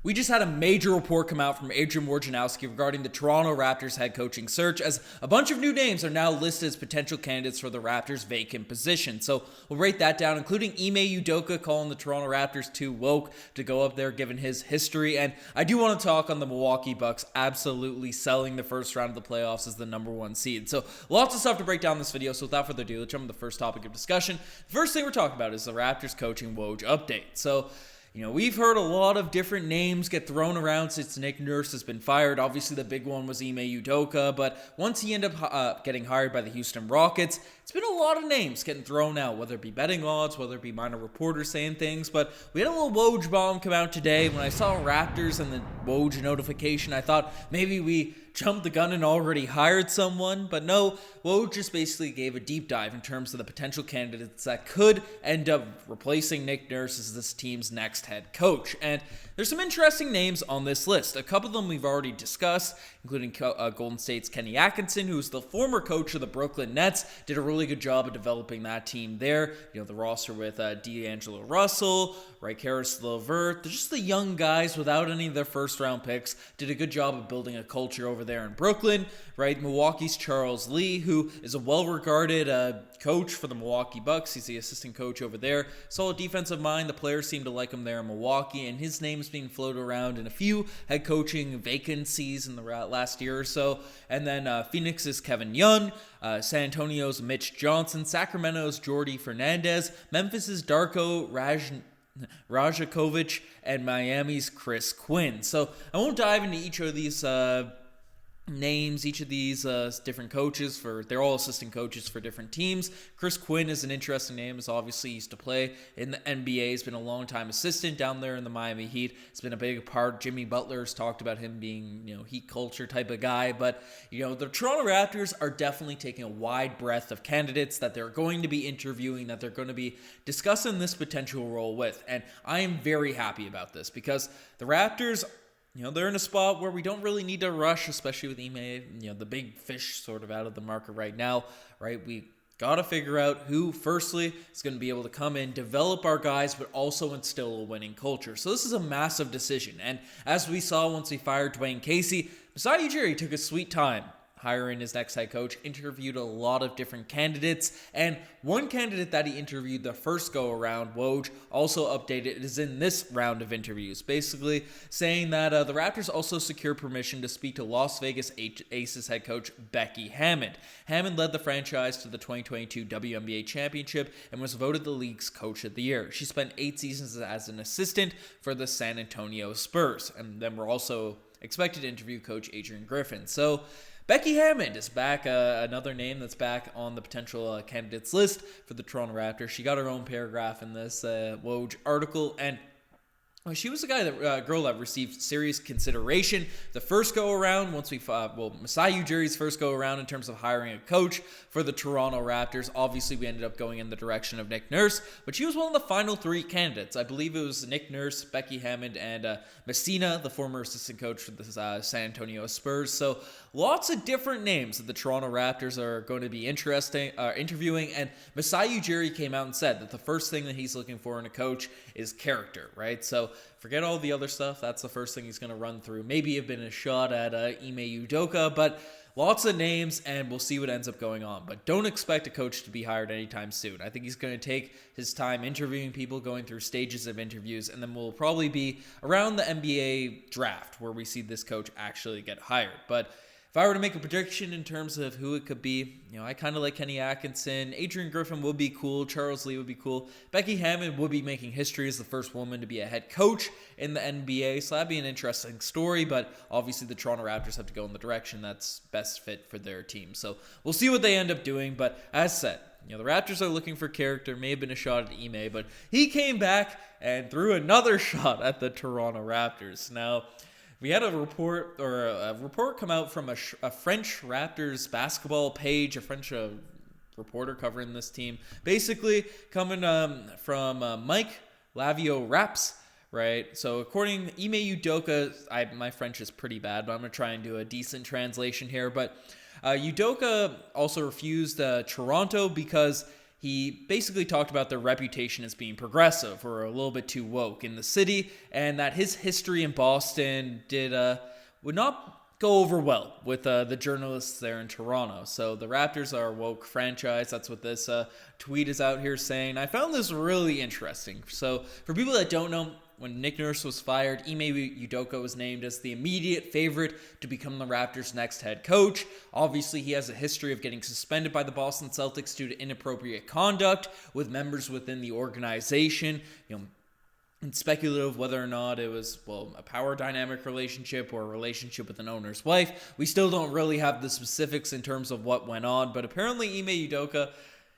We just had a major report come out from Adrian Wojnarowski regarding the Toronto Raptors head coaching search, as a bunch of new names are now listed as potential candidates for the Raptors' vacant position. So we'll break that down, including Ime Udoka calling the Toronto Raptors too woke to go up there given his history. And I do want to talk on the Milwaukee Bucks absolutely selling the first round of the playoffs as the number one seed. So lots of stuff to break down in this video. So without further ado, let's jump to the first topic of discussion. The first thing we're talking about is the Raptors coaching Woj update. So we've heard a lot of different names get thrown around since Nick Nurse has been fired. Obviously, the big one was Ime Udoka, but once he ended up getting hired by the Houston Rockets, it's been a lot of names getting thrown out, whether it be betting odds, whether it be minor reporters saying things. But we had a little Woj bomb come out today. When I saw Raptors and the Woj notification, I thought maybe we jumped the gun and already hired someone, but no, Woj just basically gave a deep dive in terms of the potential candidates that could end up replacing Nick Nurse as this team's next head coach. And there's some interesting names on this list. A couple of them we've already discussed, including Golden State's Kenny Atkinson, who's the former coach of the Brooklyn Nets, did a really good job of developing that team there. The roster with D'Angelo Russell, Caris LeVert, just the young guys without any of their first round picks, did a good job of building a culture over there in Brooklyn, right? Milwaukee's Charles Lee, who is a well-regarded coach for the Milwaukee Bucks. He's the assistant coach over there. Solid defensive mind. The players seem to like him there in Milwaukee, and his name's being floated around in a few head coaching vacancies in the last year or so. And then Phoenix's Kevin Young, San Antonio's Mitch Johnson, Sacramento's Jordi Fernandez, Memphis's Darko Rajakovic, and Miami's Chris Quinn. So I won't dive into each of these names, each of these different coaches. They're all assistant coaches for different teams. Chris Quinn is an interesting name, as obviously he used to play in the NBA. He's been a long-time assistant down there in the Miami Heat. It's been a big part. Jimmy Butler's talked about him being, Heat culture type of guy. But, the Toronto Raptors are definitely taking a wide breadth of candidates that they're going to be interviewing, that they're going to be discussing this potential role with. And I am very happy about this because the Raptors, they're in a spot where we don't really need to rush, especially with Ime, the big fish sort of out of the market right now, right? We got to figure out who, firstly, is going to be able to come in, develop our guys, but also instill a winning culture. So this is a massive decision. And as we saw once we fired Dwayne Casey, Masai Ujiri took a sweet time hiring his next head coach, interviewed a lot of different candidates, and one candidate that he interviewed the first go-around, Woj, also updated is in this round of interviews, basically saying that the Raptors also secured permission to speak to Las Vegas Aces head coach Becky Hammond. Hammond led the franchise to the 2022 WNBA championship and was voted the league's coach of the year. She spent 8 seasons as an assistant for the San Antonio Spurs, and then we're also expected to interview coach Adrian Griffin. So Becky Hammond is back, another name that's back on the potential candidates list for the Toronto Raptors. She got her own paragraph in this Woj article, and she was a girl that received serious consideration the first go-around, Masai Ujiri's first go-around in terms of hiring a coach for the Toronto Raptors. Obviously, we ended up going in the direction of Nick Nurse, but she was one of the final 3 candidates. I believe it was Nick Nurse, Becky Hammond, and Messina, the former assistant coach for the San Antonio Spurs. So lots of different names that the Toronto Raptors are going to be interviewing, and Masai Ujiri came out and said that the first thing that he's looking for in a coach is character, right? So forget all the other stuff. That's the first thing he's going to run through. Maybe have been a shot at Ime Udoka, but lots of names, and we'll see what ends up going on. But don't expect a coach to be hired anytime soon. I think he's going to take his time interviewing people, going through stages of interviews, and then we'll probably be around the NBA draft where we see this coach actually get hired. But if I were to make a prediction in terms of who it could be, I kind of like Kenny Atkinson. Adrian Griffin would be cool. Charles Lee would be cool. Becky Hammond would be making history as the first woman to be a head coach in the NBA. So that'd be an interesting story. But obviously the Toronto Raptors have to go in the direction that's best fit for their team. So we'll see what they end up doing. But as said, the Raptors are looking for character. May have been a shot at Ime, but he came back and threw another shot at the Toronto Raptors. Now, we had a report come out from a French Raptors basketball page, a French reporter covering this team, basically coming from Mike Lavio Raps, right? So according to Ime Udoka, my French is pretty bad, but I'm going to try and do a decent translation here. But Udoka also refused Toronto because he basically talked about their reputation as being progressive or a little bit too woke in the city, and that his history in Boston would not go over well with the journalists there in Toronto. So the Raptors are a woke franchise. That's what this tweet is out here saying. I found this really interesting. So for people that don't know, when Nick Nurse was fired, Ime Udoka was named as the immediate favorite to become the Raptors' next head coach. Obviously, he has a history of getting suspended by the Boston Celtics due to inappropriate conduct with members within the organization. And speculative whether or not it was, a power dynamic relationship or a relationship with an owner's wife. We still don't really have the specifics in terms of what went on, but apparently Ime Udoka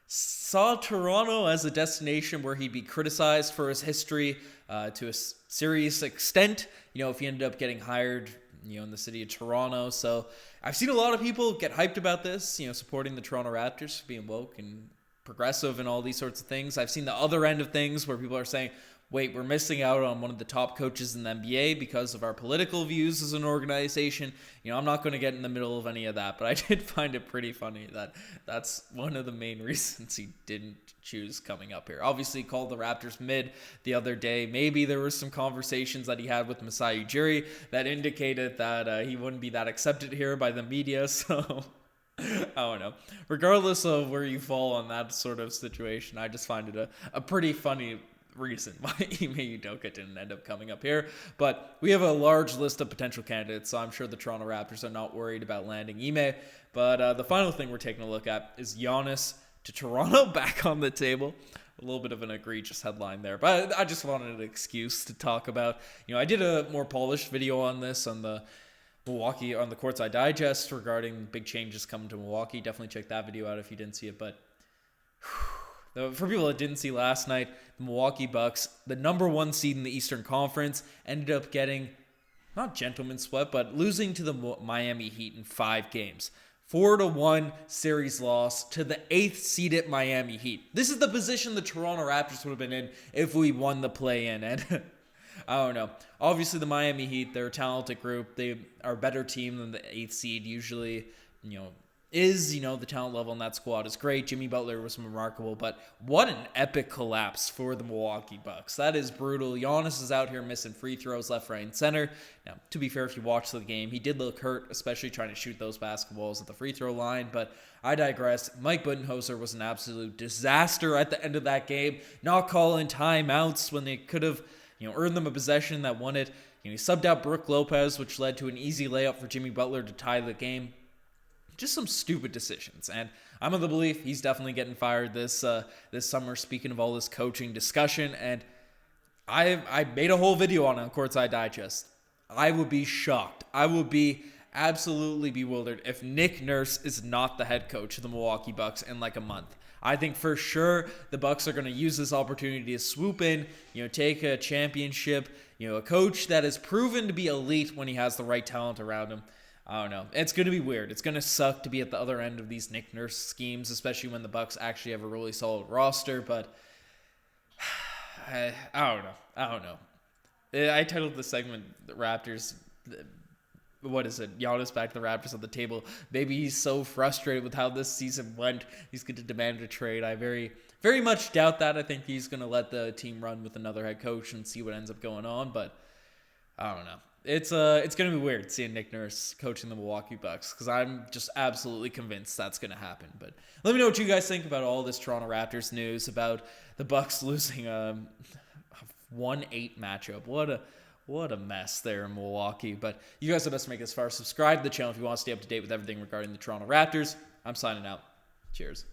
saw Toronto as a destination where he'd be criticized for his history to a serious extent, if he ended up getting hired, in the city of Toronto. So I've seen a lot of people get hyped about this, supporting the Toronto Raptors for being woke and progressive and all these sorts of things. I've seen the other end of things where people are saying, wait, we're missing out on one of the top coaches in the NBA because of our political views as an organization. I'm not going to get in the middle of any of that, but I did find it pretty funny that that's one of the main reasons he didn't choose coming up here. Obviously, he called the Raptors mid the other day. Maybe there were some conversations that he had with Masai Ujiri that indicated that he wouldn't be that accepted here by the media, so I don't know. Regardless of where you fall on that sort of situation, I just find it a pretty funny reason why Ime Udoka didn't end up coming up here. But we have a large list of potential candidates, so I'm sure the Toronto Raptors are not worried about landing Ime. But the final thing we're taking a look at is Giannis to Toronto back on the table. A little bit of an egregious headline there, but I just wanted an excuse to talk about. I did a more polished video on this on the Milwaukee, on the Courtside Digest regarding big changes coming to Milwaukee. Definitely check that video out if you didn't see it. But for people that didn't see last night, the Milwaukee Bucks, the number 1 seed in the Eastern Conference, ended up getting, not gentleman's swept, but losing to the Miami Heat in 5 games. 4-1 series loss to the 8th seeded Miami Heat. This is the position the Toronto Raptors would have been in if we won the play-in. And I don't know. Obviously, the Miami Heat, they're a talented group. They are a better team than the 8th seed usually, the talent level in that squad is great. Jimmy Butler was remarkable, but what an epic collapse for the Milwaukee Bucks. That is brutal. Giannis is out here missing free throws left, right, and center. Now, to be fair, if you watch the game, he did look hurt, especially trying to shoot those basketballs at the free throw line, but I digress. Mike Budenholzer was an absolute disaster at the end of that game, not calling timeouts when they could have earned them a possession that won it. He subbed out Brook Lopez, which led to an easy layup for Jimmy Butler to tie the game. Just some stupid decisions, and I'm of the belief he's definitely getting fired this summer. Speaking of all this coaching discussion, and I made a whole video on Courtside Digest. I would be shocked. I would be absolutely bewildered if Nick Nurse is not the head coach of the Milwaukee Bucks in like a month. I think for sure the Bucks are going to use this opportunity to swoop in, take a championship, a coach that is proven to be elite when he has the right talent around him. I don't know. It's going to be weird. It's going to suck to be at the other end of these Nick Nurse schemes, especially when the Bucks actually have a really solid roster. But I don't know. I titled the segment "The Raptors." What is it? Giannis back to the Raptors on the table. Maybe he's so frustrated with how this season went, he's going to demand a trade. I very, very much doubt that. I think he's going to let the team run with another head coach and see what ends up going on. But I don't know. It's going to be weird seeing Nick Nurse coaching the Milwaukee Bucks because I'm just absolutely convinced that's going to happen. But let me know what you guys think about all this Toronto Raptors news about the Bucks losing a 1-8 matchup. What a mess there in Milwaukee. But you guys are best to make it as far. Subscribe to the channel if you want to stay up to date with everything regarding the Toronto Raptors. I'm signing out. Cheers.